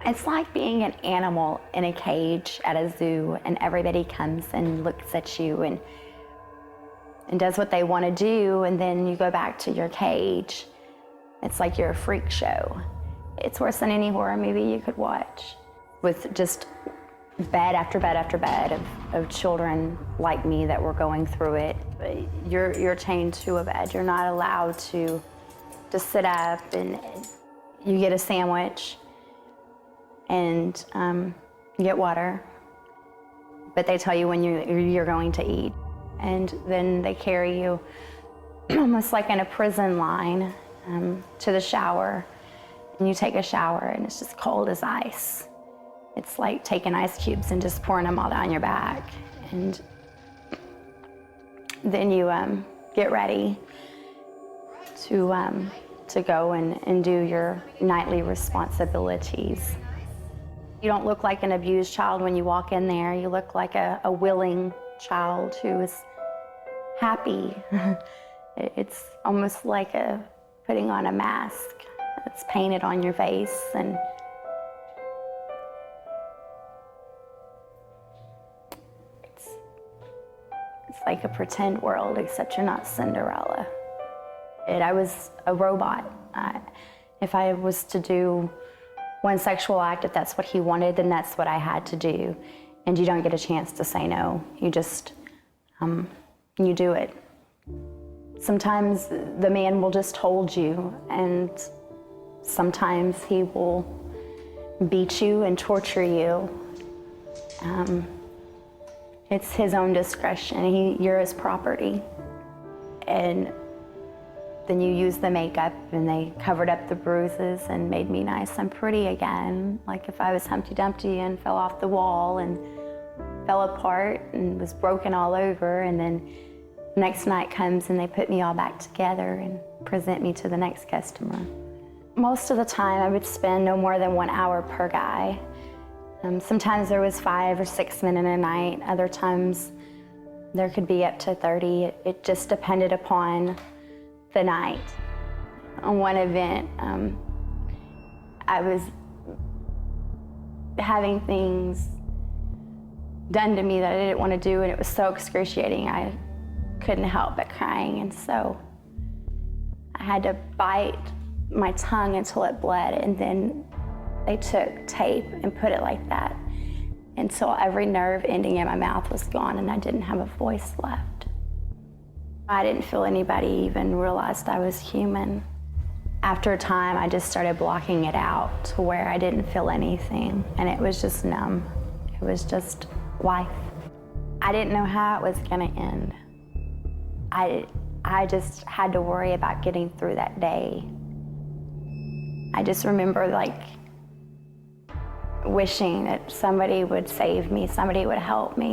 It's like being an animal in a cage at a zoo, and everybody comes and looks at you and does what they want to do, and then you go back to your cage. It's like you're a freak show. It's worse than any horror movie you could watch, with just bed after bed after bed of children like me that were going through it. You're chained to a bed. You're not allowed to just sit up, and you get a sandwich and you get water, but they tell you when you're going to eat. And then they carry you almost like in a prison line to the shower, and you take a shower and it's just cold as ice. It's like taking ice cubes and just pouring them all down your back. And then you get ready to go and do your nightly responsibilities. You don't look like an abused child when you walk in there. You look like a willing child who is happy. It's almost like putting on a mask that's painted on your face. And it's like a pretend world, except you're not Cinderella. I was a robot. If I was to do one sexual act, if that's what he wanted, then that's what I had to do. And you don't get a chance to say no. You just, you do it. Sometimes the man will just hold you, and sometimes he will beat you and torture you. It's his own discretion. You're his property. And then you use the makeup, and they covered up the bruises and made me nice and pretty again. Like if I was Humpty Dumpty and fell off the wall and fell apart and was broken all over, and then next night comes and they put me all back together and present me to the next customer. Most of the time I would spend no more than 1 hour per guy. Sometimes there was 5 or 6 men in a night. Other times there could be up to 30. It just depended upon the night. On one event, I was having things done to me that I didn't want to do, and it was so excruciating I couldn't help but crying, and so I had to bite my tongue until it bled, and then they took tape and put it like that until every nerve ending in my mouth was gone and I didn't have a voice left. I didn't feel anybody even realized I was human. After a time, I just started blocking it out to where I didn't feel anything, and it was just numb. It was just life. I didn't know how it was gonna end. I just had to worry about getting through that day. I just remember like wishing that somebody would save me, somebody would help me.